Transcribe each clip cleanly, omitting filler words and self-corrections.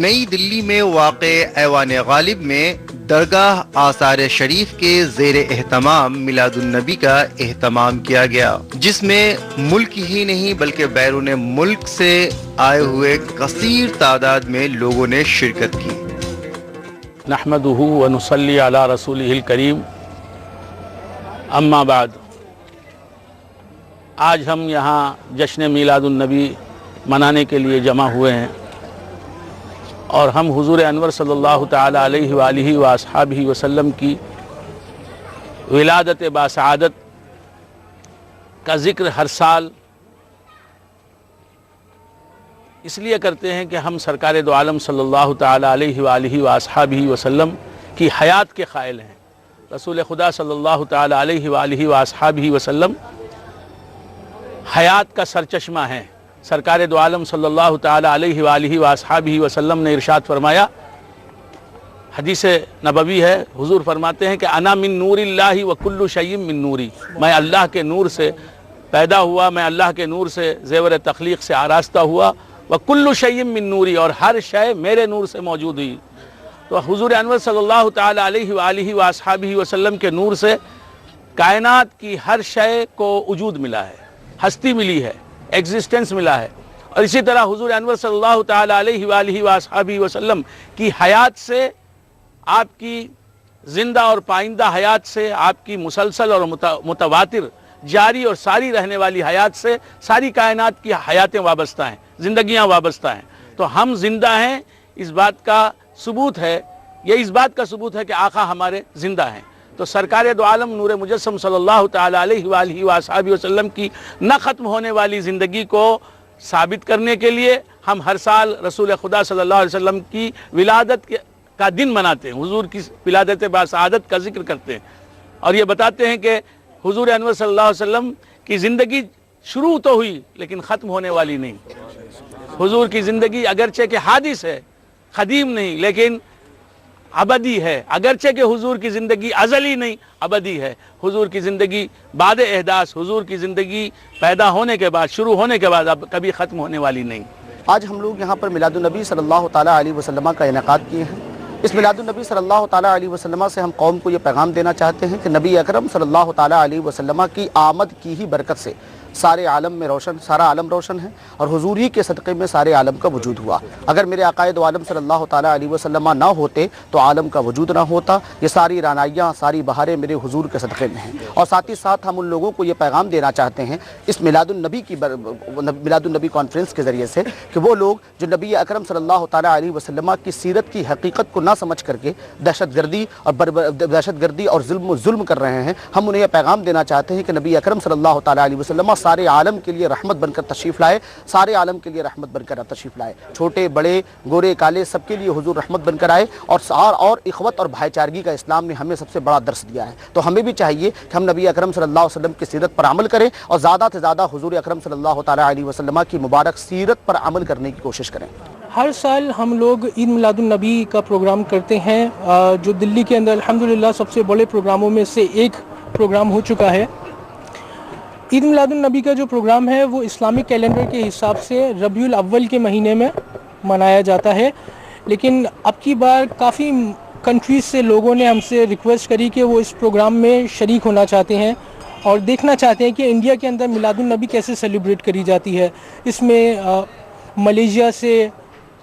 नई दिल्ली में वाक़े ऐवान गालिब में दरगाह आसार शरीफ के ज़ेर एहतमाम मिलादुन्नबी का एहतमाम किया गया, जिसमें मुल्क ही नहीं बल्कि बैरून मुल्क से आए हुए कसीर तादाद में लोगों ने शिरकत की। नहमदुहु व नुसल्ली अला रसूलिहिल करीम, अम्मा बाद। आज हम यहाँ जश्न मिलादुन्नबी मनाने के लिए जमा हुए हैं और हम हुजूर अनवर सल्लल्लाहु ताला अलैहि व आलिहि व अस्हाबिहि वसल्लम की विलादत बासआदत का ज़िक्र हर साल इसलिए करते हैं कि हम सरकार दो आलम सल्लल्लाहु ताला अलैहि व आलिहि व अस्हाबिहि वसल्लम की हयात के क़ाइल हैं। रसूल खुदा सल्लल्लाहु ताला अलैहि व आलिहि व अस्हाबिहि वसल्लम हयात का सरचश्मा है। सरकार दो आलम सल्लल्लाहु ताला अलैहि व आलिहि व अस्हाबिहि वसल्लम ने इरशाद फरमाया, हदीस नबवी है, हुजूर फरमाते हैं कि अना मिन नूरिल्लाहि व कुल्लु शैइन मिन नूरी, मैं अल्लाह के नूर से पैदा हुआ, मैं अल्लाह के नूर से ज़ेवर तख्लीक से आरास्ता हुआ, व कुल्लु शैइन मिन नूरी, और हर शय मेरे नूर से मौजूद हुई। तो हुजूर अनवर सल्लल्लाहु ताला अलैहि व आलिहि व अस्हाबिहि वसल्लम के नूर से कायनात की हर शय को वजूद मिला है, हस्ती मिली है, एग्जिस्टेंस मिला है। और इसी तरह हुजूर अनवर सल्लल्लाहु ताला अलैहि व आलिहि व अस्हाबिहि वसल्लम की हयात से, आपकी जिंदा और पाइंदा हयात से, आपकी मुसलसल और मुतवातिर जारी और सारी रहने वाली हयात से सारी कायनात की हयातें वाबस्ता हैं, जिंदगियां वाबस्ता हैं। तो हम जिंदा हैं, इस बात का सबूत है, ये इस बात का सबूत है कि आका हमारे जिंदा हैं। तो सरकार दो आलम नूर मुजस्सम सल्लल्लाहु ताला अलैहि व आलिहि व अस्हाबिहि वसल्लम की न ख़त्म होने वाली ज़िंदगी को साबित करने के लिए हम हर साल रसूल खुदा सल्लल्लाहु अलैहि वसल्लम की विलादत का दिन मनाते हैं, हुजूर की विलादत बासआदत का जिक्र करते हैं और ये बताते हैं कि हुजूर अनवर सल्लल्लाहु अलैहि वसल्लम की ज़िंदगी शुरू तो हुई लेकिन ख़त्म होने वाली नहीं। हुजूर की ज़िंदगी अगरचे के हादिस है, ख़दीम नहीं, लेकिन अबदी है। अगरचे के हुजूर की ज़िंदगी अज़ली नहीं, अबदी है। हुजूर की ज़िंदगी बाद एहदास, हुजूर की ज़िंदगी पैदा होने के बाद, शुरू होने के बाद, अब कभी ख़त्म होने वाली नहीं। आज हम लोग यहाँ पर मिलादुन्नबी सल्लल्लाहु ताला अलैहि वसल्लम का इनेकाद किए हैं। इस मिलादुन्नबी सल्लल्लाहु ताला अलैहि वसल्लम से हम कौम को ये पैगाम देना चाहते हैं कि नबी अकरम सल्लल्लाहु ताला अलैहि वसल्लम की आमद की ही बरकत से सारे आलम में रोशन, सारा आलम रोशन है और हुजूर ही के सदक़े में सारे आलम का वजूद हुआ। अगर मेरे आकाए दो आलम सल्लल्लाहु ताला अलैहि वसल्लम ना होते तो आलम का वजूद ना होता। ये सारी रानाइयाँ, सारी बहारें मेरे हुजूर के सदक़े में हैं। और साथ ही साथ हम उन लोगों को ये पैगाम देना चाहते हैं इस मिलादुन्नबी कॉन्फ्रेंस के ज़रिए से कि वो लोग जो नबी अकरम सल्लल्लाहु ताला अलैहि वसल्लम की सीरत की हकीकत को ना समझ करके दहशतगर्दी और जुल्म कर रहे हैं, हम उन्हें यह पैगाम देना चाहते हैं कि नबी अकरम सल्लल्लाहु ताला अलैहि वसल्लम सारे आलम के लिए रहमत बनकर तशरीफ़ लाए, सारे आलम के लिए रहमत बनकर तशरीफ़ लाए। छोटे बड़े, गोरे काले, सबके लिए हुजूर रहमत बनकर आए और इख़वत और भाईचारगी का इस्लाम ने हमें सबसे बड़ा दर्स दिया है। तो हमें भी चाहिए कि हम नबी अकरम सल्लल्लाहु अलैहि वसल्लम की सीरत पर अमल करें और ज़्यादा से ज़्यादा हुजूर अकरम सल्लल्लाहु ताला अलैहि वसल्लम की मुबारक सीरत पर अमल करने की कोशिश करें। हर साल हम लोग ईद मिलादुन्नबी का प्रोग्राम करते हैं, जो दिल्ली के अंदर अल्हम्दुलिल्लाह सबसे बड़े प्रोग्रामों में से एक प्रोग्राम हो चुका है। ईद मिलादुन्नबी का जो प्रोग्राम है वो इस्लामिक कैलेंडर के हिसाब से रबीउल अव्वल के महीने में मनाया जाता है, लेकिन अब की बार काफ़ी कंट्रीज़ से लोगों ने हमसे रिक्वेस्ट करी कि वो इस प्रोग्राम में शरीक होना चाहते हैं और देखना चाहते हैं कि इंडिया के अंदर मिलादुन्नबी कैसे सेलिब्रेट करी जाती है। इसमें मलेशिया से,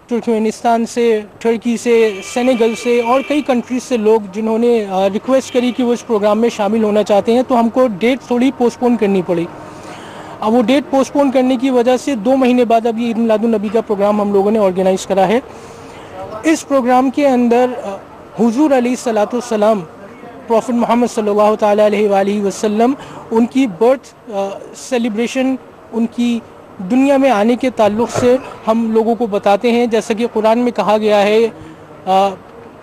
तुर्कमेनिस्तान से, टर्की से, सेनेगल से और कई कंट्रीज से लोग जिन्होंने रिक्वेस्ट करी कि वो इस प्रोग्राम में शामिल होना चाहते हैं, तो हमको डेट थोड़ी पोस्टपोन करनी पड़ी। अब वो डेट पोस्टपोन करने की वजह से 2 महीने बाद अब ये ईद मिलादुन्नबी का प्रोग्राम हम लोगों ने ऑर्गेनाइज़ करा है। इस प्रोग्राम के अंदर हुजूर अलैहिस्सलाम प्रॉफिट मोहम्मद सल्लल्लाहु ताला अलैहि वसल्लम, उनकी बर्थ सेलिब्रेशन, उनकी दुनिया में आने के ताल्लुक़ से हम लोगों को बताते हैं। जैसा कि कुरान में कहा गया है,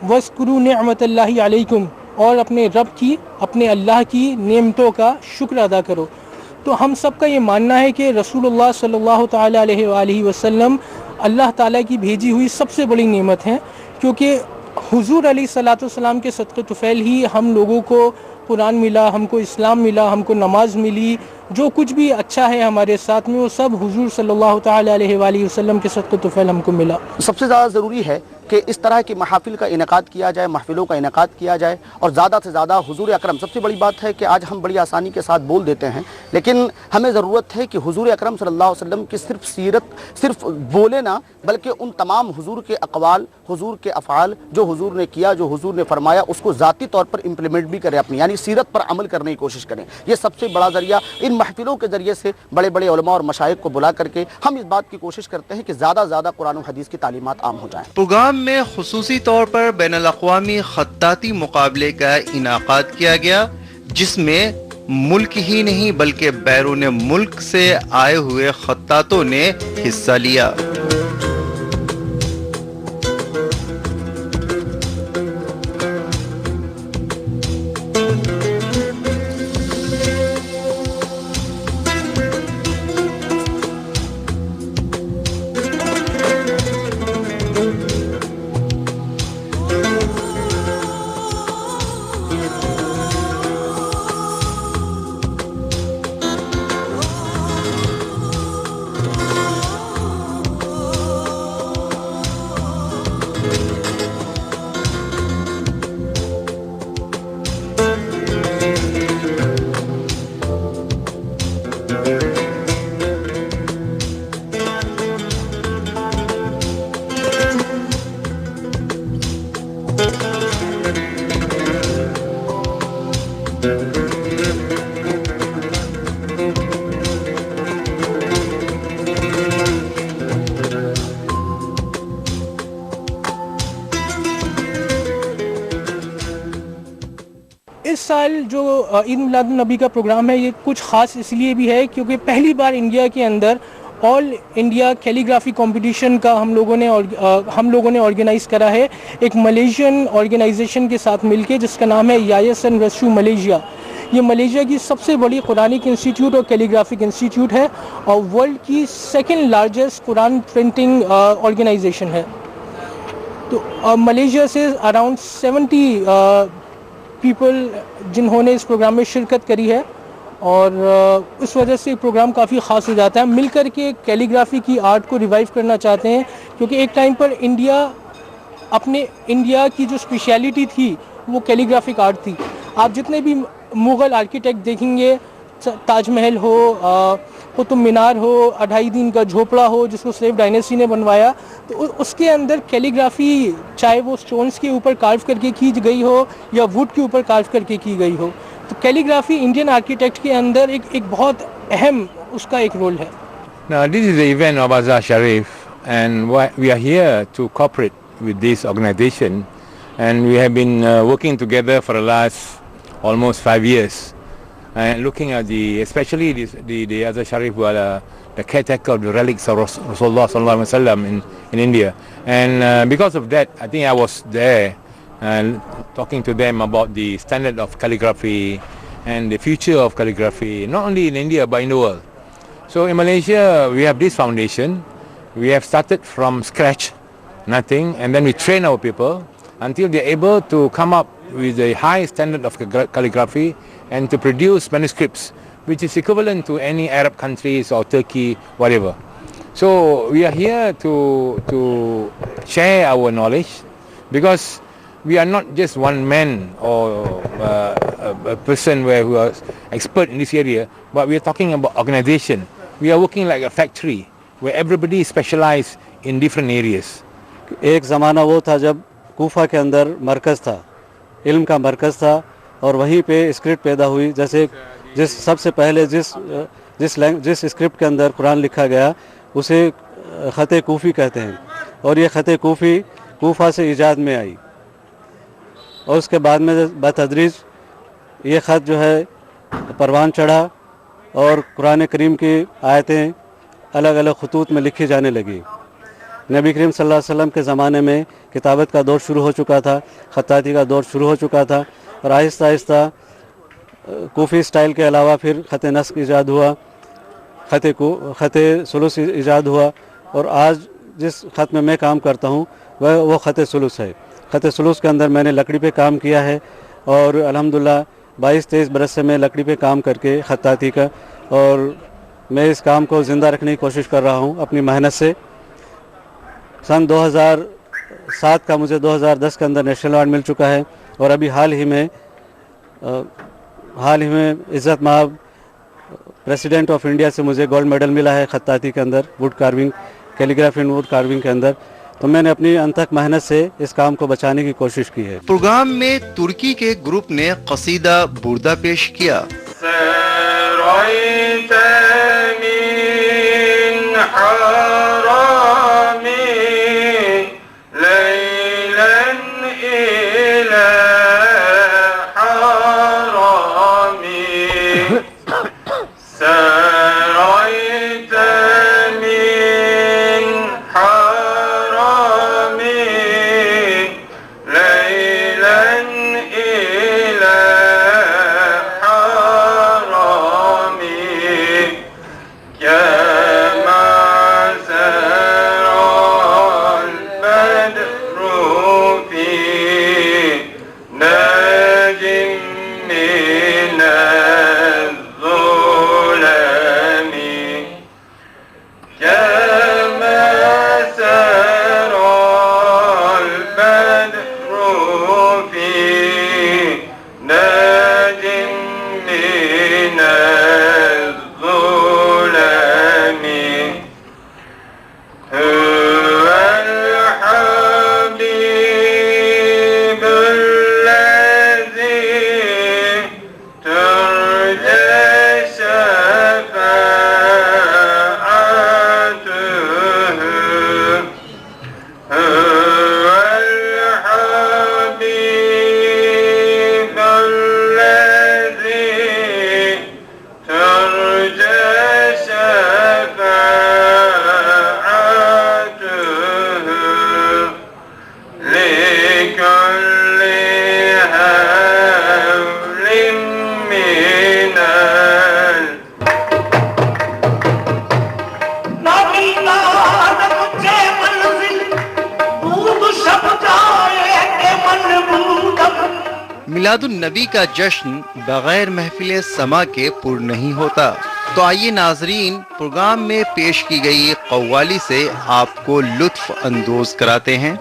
वज़्कुरू निअमतल्लाहि अलैकुम, और अपने रब की, अपने अल्लाह की नेमतों का शुक्र अदा करो। तो हम सब का ये मानना है कि रसूलुल्लाह सल्लल्लाहु ताला अलैहि वसल्लम अल्लाह ताला की भेजी हुई सबसे बड़ी नेमत है, क्योंकि हुजूर अलैहिस्सलाम के सदक़े तुफ़ैल ही हम लोगों को कुरान मिला, हमको इस्लाम मिला, हमको नमाज मिली जो कुछ भी अच्छा है हमारे साथ में वो सब हुजूर सल्लल्लाहु ताला अलैहि वसल्लम के सदक़े फ़ैल हमको मिला। सबसे ज़्यादा ज़रूरी है कि इस तरह की महफिल का इनेकाद किया जाए, महफिलों का इनेकाद किया जाए और ज़्यादा से ज़्यादा हुजूर अकरम। सबसे बड़ी बात है कि आज हम बड़ी आसानी के साथ बोल देते हैं, लेकिन हमें ज़रूरत है कि हुजूर अकरम सल्लल्लाहु अलैहि वसल्लम की सिर्फ सीरत सिर्फ बोले ना, बल्कि उन तमाम हुजूर के अक़वाल, हुजूर के अफ़आल, जो हुजूर ने किया, जो हुजूर ने फरमाया, उसको ज़ाती तौर पर इम्प्लीमेंट भी करें, अपनी यानी सीरत पर अमल करने की कोशिश करें। ये सबसे बड़ा ज़रिया। इन महफिलों के ज़रिए से बड़े बड़े उलमा और मशाइख को बुला करके हम इस बात की कोशिश करते हैं कि ज़्यादा से ज़्यादा कुरान और हदीस की तालीमात आम हो जाएँ। प्रोग्राम में खुसूसी तौर पर बैनुल-अक़वामी खत्ताती मुकाबले का इनाकाद किया गया, जिसमें मुल्क ही नहीं बल्कि बैरून मुल्क से आए हुए खत्तातों ने हिस्सा लिया। इस साल जो ईद मिलादुन नबी का प्रोग्राम है ये कुछ ख़ास इसलिए भी है क्योंकि पहली बार इंडिया के अंदर ऑल इंडिया कैलीग्राफी कंपटीशन का हम लोगों ने ऑर्गेनाइज़ करा है एक मलेशियन ऑर्गेनाइजेशन के साथ मिलके, जिसका नाम है यायसन रशू मलेशिया। ये मलेशिया की सबसे बड़ी कुरानिक इंस्टीट्यूट और कैलीग्राफिक इंस्टीट्यूट है और वर्ल्ड की सेकंड लार्जेस्ट कुरान प्रिंटिंग ऑर्गेनाइजेशन है। तो मलेशिया से अराउंड 70 पीपल जिन्होंने इस प्रोग्राम में शिरकत करी है और उस वजह से प्रोग्राम काफ़ी ख़ास हो जाता है। मिलकर के कैलीग्राफी की आर्ट को रिवाइव करना चाहते हैं क्योंकि एक टाइम पर इंडिया की जो स्पेशलिटी थी वो कैलीग्राफिक आर्ट थी। आप जितने भी मुग़ल आर्किटेक्ट देखेंगे, ताजमहल हो, कुतुब मीनार हो, 2.5 दिन का झोपड़ा हो जिसको स्लेव डायनेस्टी ने बनवाया, तो उसके अंदर कैलीग्राफी चाहे वो स्टोन्स के ऊपर कार्व करके की गई हो या वुड के ऊपर कार्व करके की गई हो, तो कैलीग्राफी इंडियन आर्किटेक्ट के अंदर एक बहुत अहम उसका एक रोल है। Now this is the event of Azhar Sharif and we are here to cooperate with this organization and we have been working together for the last almost 5 years. And looking at especially the Azhar Sharif were the caretaker of the relics of Rasulullah sallallahu alaihi wasallam in India, and because of that, I think I was there and talking to them about the standard of calligraphy and the future of calligraphy, not only in India but in the world. So in Malaysia, we have this foundation. We have started from scratch, nothing, and then we train our people until they're able to come up with a high standard of calligraphy and to produce manuscripts which is equivalent to any Arab countries or Turkey, whatever. So we are here to share our knowledge because we are not just one man or a person who is expert in this area, but we are talking about organization. We are working like a factory where everybody is specialized in different areas. एक ज़माना वो था जब कूफा के अंदर मरकज़ था, इल्म का मरकज़ था और वहीं पे स्क्रिप्ट पैदा हुई। जैसे सबसे पहले जिस स्क्रिप्ट के अंदर कुरान लिखा गया उसे ख़त कूफ़ी कहते हैं और ये ख़त कूफ़ी कूफा से ईजाद में आई और उसके बाद में बतदरीज ये ख़त जो है परवान चढ़ा और कुरान करीम की आयतें अलग अलग खतूत में लिखी जाने लगी। नबी करीम सल्लल्लाहु अलैहि वसल्लम के ज़माने में किताबत का दौर शुरू हो चुका था, ख़त्ताती का दौर शुरू हो चुका था और आहिस्ता आहिस्ता कूफ़ी स्टाइल के अलावा फिर ख़त नस्क ईजाद हुआ, ख़त सुलूस ईजाद हुआ और आज जिस ख़त में मैं काम करता हूँ वो ख़त सुलूस है। ख़त सुलूस के अंदर मैंने लकड़ी पे काम किया है और अल्हम्दुलिल्लाह 22-23 बरस से मैं लकड़ी पे काम करके ख़त्ताती का और मैं इस काम को ज़िंदा रखने की कोशिश कर रहा हूँ अपनी मेहनत से। सन 2007 का मुझे 2010 के अंदर नेशनल अवार्ड मिल चुका है और अभी हाल ही में इज़्ज़त माब प्रेसिडेंट ऑफ इंडिया से मुझे गोल्ड मेडल मिला है खत्ताती के अंदर, wood carving, calligraphy and wood carving के अंदर। तो मैंने अपनी अनथक मेहनत से इस काम को बचाने की कोशिश की है। प्रोग्राम में तुर्की के ग्रुप ने कसीदा बुर्दा पेश किया। मिलादुन नबी का जश्न बगैर महफिल समा के पूर्ण नहीं होता। तो आइए नाजरीन, प्रोग्राम में पेश की गई कव्वाली से आपको लुत्फ अंदोज कराते हैं।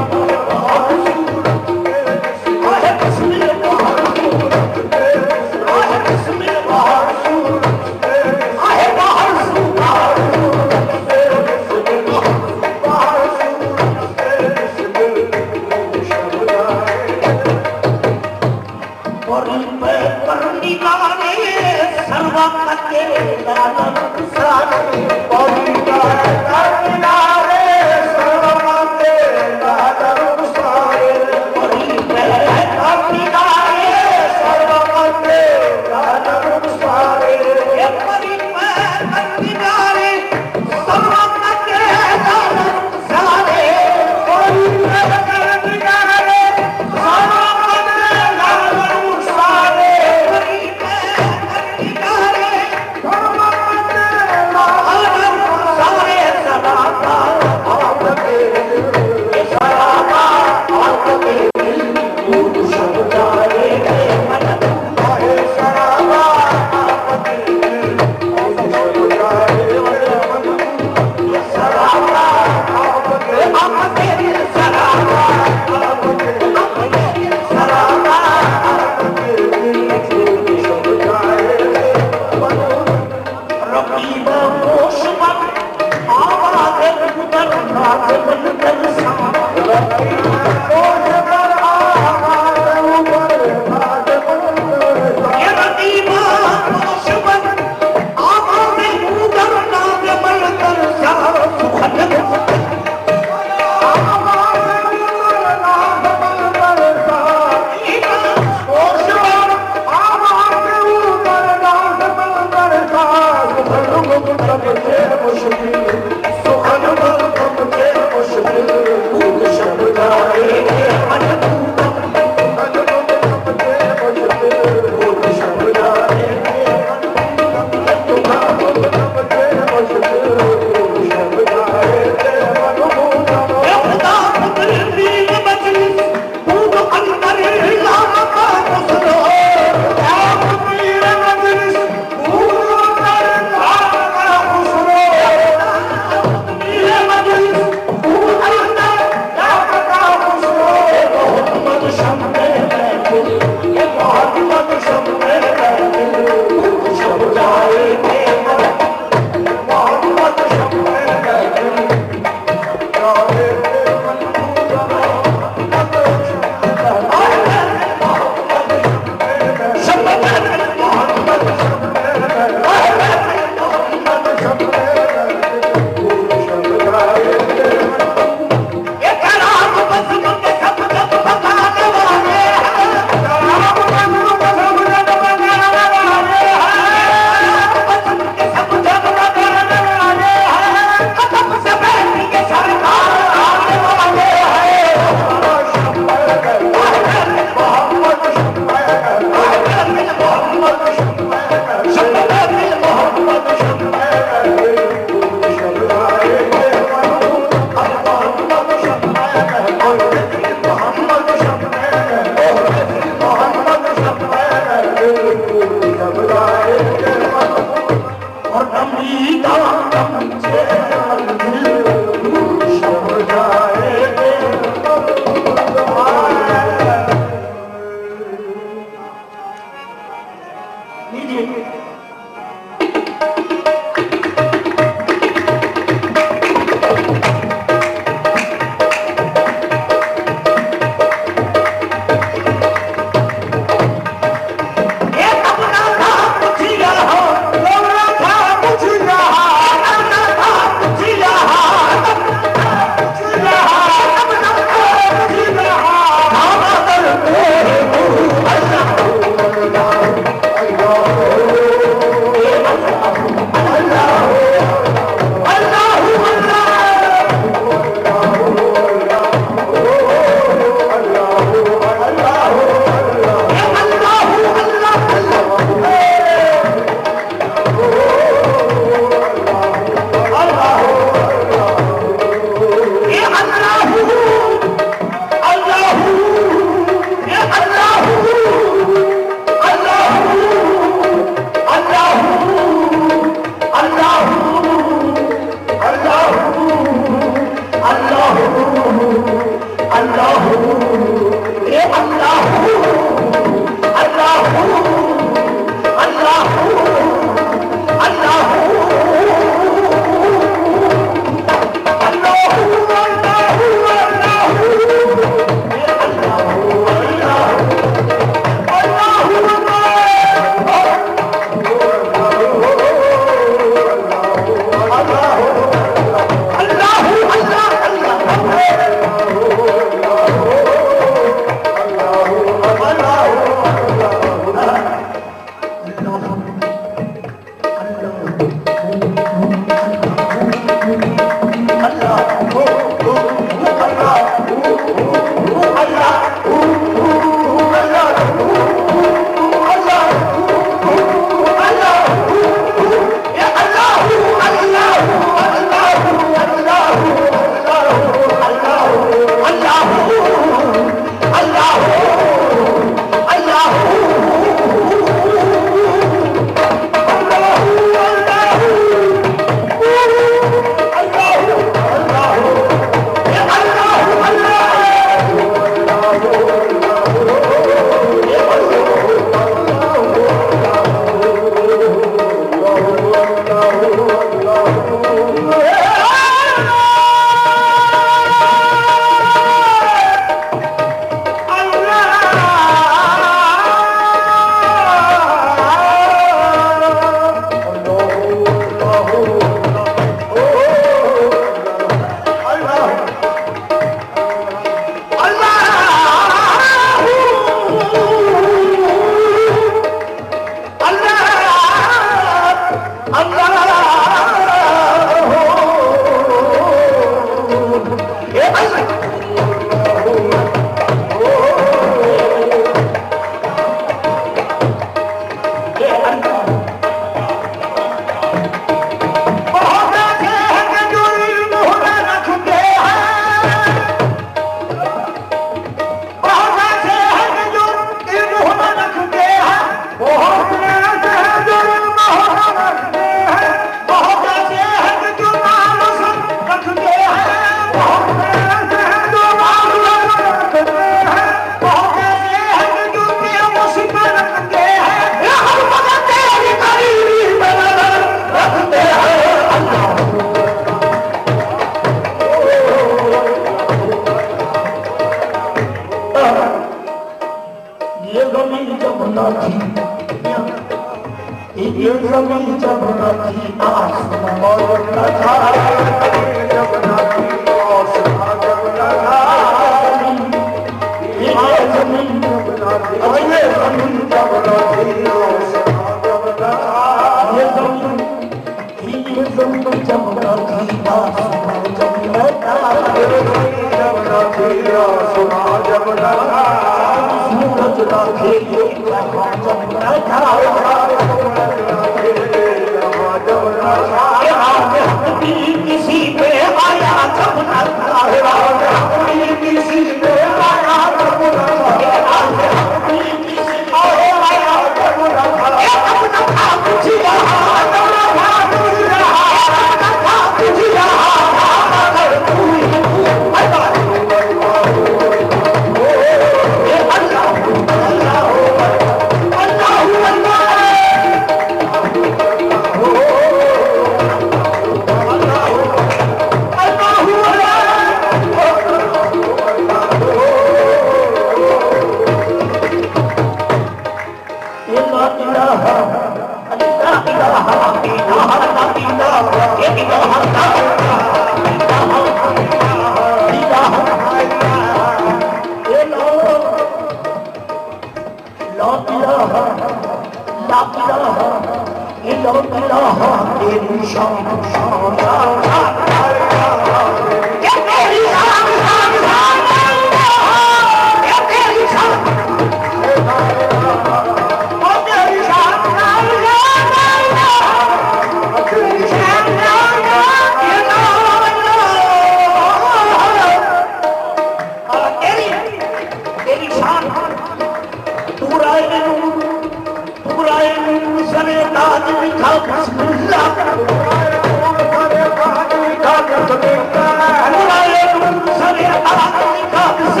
Come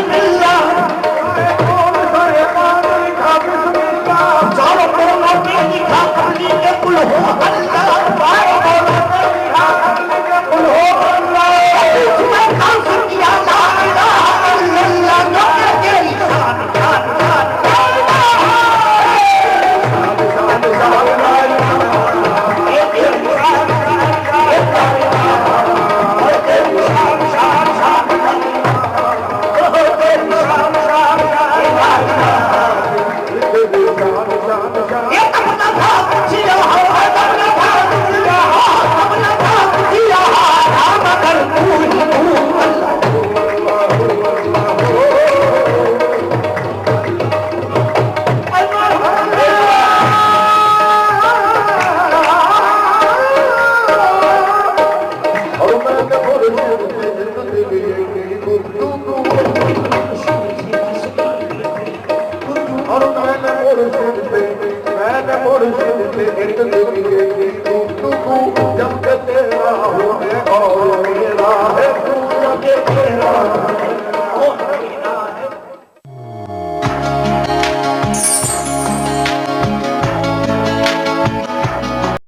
और मैंने मुर्शिद पे एक